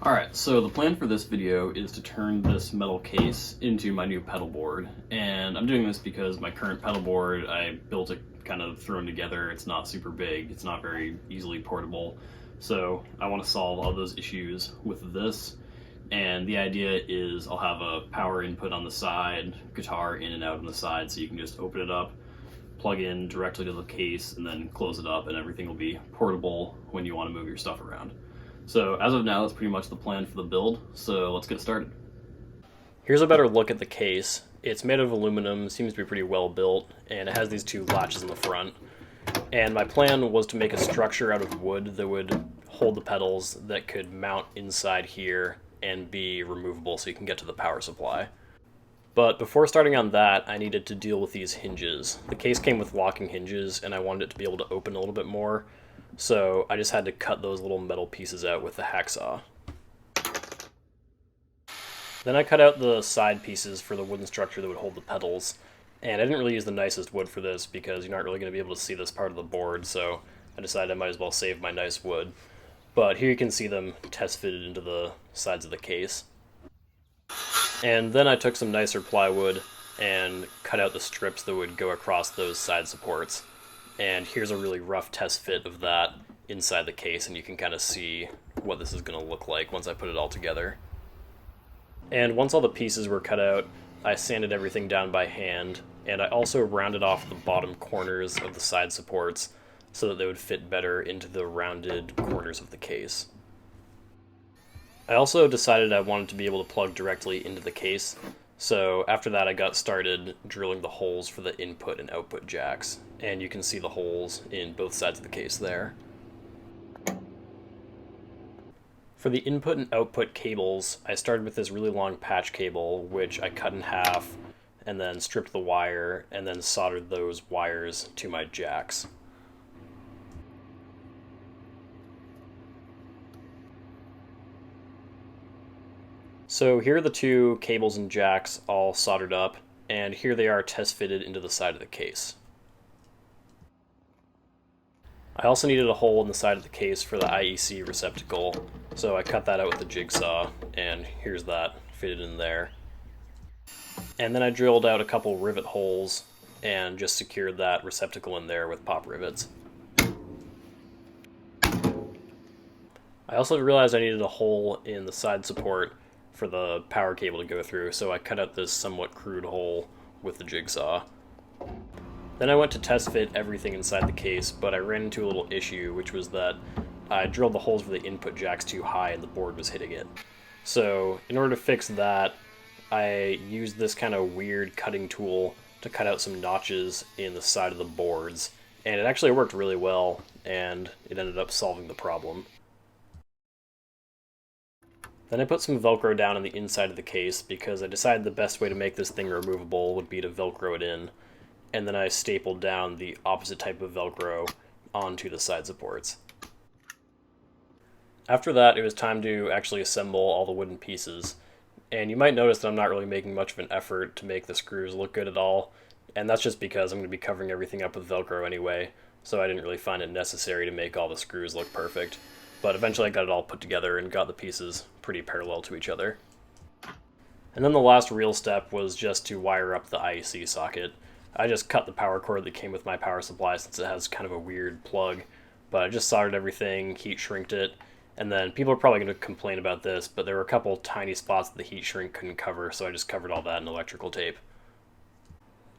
Alright, so the plan for this video is to turn this metal case into my new pedal board, and I'm doing this because my current pedal board, I built it kind of thrown together. It's not super big, it's not very easily portable, so I want to solve all those issues with this. And the idea is I'll have a power input on the side, guitar in and out on the side, so you can just open it up, plug in directly to the case, and then close it up, and everything will be portable when you want to move your stuff around. So as of now, that's pretty much the plan for the build, so let's get started. Here's a better look at the case. It's made of aluminum, seems to be pretty well built, and it has these two latches in the front. And my plan was to make a structure out of wood that would hold the pedals that could mount inside here and be removable so you can get to the power supply. But before starting on that, I needed to deal with these hinges. The case came with locking hinges, and I wanted it to be able to open a little bit more, so I just had to cut those little metal pieces out with the hacksaw. Then I cut out the side pieces for the wooden structure that would hold the pedals, and I didn't really use the nicest wood for this because you're not really going to be able to see this part of the board, so I decided I might as well save my nice wood. But here you can see them test fitted into the sides of the case. And then I took some nicer plywood and cut out the strips that would go across those side supports. And here's a really rough test fit of that inside the case, and you can kind of see what this is going to look like once I put it all together. And once all the pieces were cut out, I sanded everything down by hand, and I also rounded off the bottom corners of the side supports so that they would fit better into the rounded corners of the case. I also decided I wanted to be able to plug directly into the case, so after that I got started drilling the holes for the input and output jacks, and you can see the holes in both sides of the case there. For the input and output cables, I started with this really long patch cable, which I cut in half, and then stripped the wire, and then soldered those wires to my jacks. So here are the two cables and jacks all soldered up, and here they are test fitted into the side of the case. I also needed a hole in the side of the case for the IEC receptacle, so I cut that out with the jigsaw, and here's that fitted in there. And then I drilled out a couple rivet holes and just secured that receptacle in there with pop rivets. I also realized I needed a hole in the side support for the power cable to go through, so I cut out this somewhat crude hole with the jigsaw. Then I went to test fit everything inside the case, but I ran into a little issue, which was that I drilled the holes for the input jacks too high and the board was hitting it. So in order to fix that, I used this kind of weird cutting tool to cut out some notches in the side of the boards, and it actually worked really well, and it ended up solving the problem. Then I put some Velcro down on the inside of the case because I decided the best way to make this thing removable would be to Velcro it in, and then I stapled down the opposite type of Velcro onto the side supports. After that, it was time to actually assemble all the wooden pieces, and you might notice that I'm not really making much of an effort to make the screws look good at all, and that's just because I'm going to be covering everything up with Velcro anyway, so I didn't really find it necessary to make all the screws look perfect. But eventually I got it all put together and got the pieces pretty parallel to each other. And then the last real step was just to wire up the IEC socket. I just cut the power cord that came with my power supply since it has kind of a weird plug, but I just soldered everything, heat shrinked it, and then people are probably going to complain about this, but there were a couple tiny spots that the heat shrink couldn't cover, so I just covered all that in electrical tape.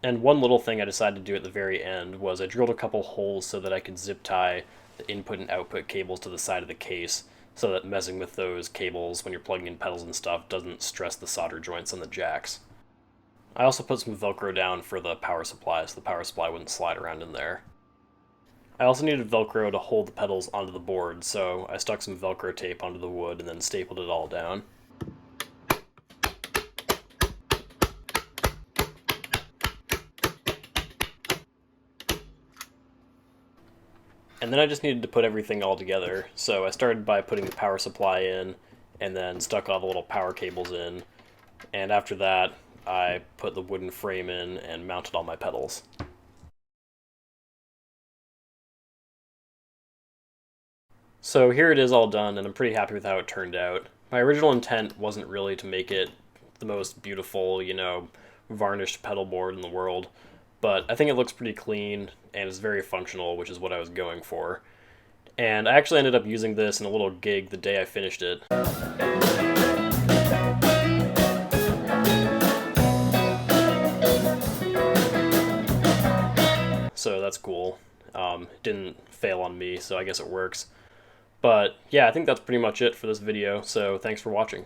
And one little thing I decided to do at the very end was I drilled a couple holes so that I could zip tie the input and output cables to the side of the case so that messing with those cables when you're plugging in pedals and stuff doesn't stress the solder joints on the jacks. I also put some Velcro down for the power supply so the power supply wouldn't slide around in there. I also needed Velcro to hold the pedals onto the board, so I stuck some Velcro tape onto the wood and then stapled it all down. And then I just needed to put everything all together, so I started by putting the power supply in, and then stuck all the little power cables in, and after that I put the wooden frame in and mounted all my pedals. So here it is all done, and I'm pretty happy with how it turned out. My original intent wasn't really to make it the most beautiful, varnished pedal board in the world, but I think it looks pretty clean and is very functional, which is what I was going for. And I actually ended up using this in a little gig the day I finished it. So that's cool. It didn't fail on me, so I guess it works. But yeah, I think that's pretty much it for this video, so thanks for watching.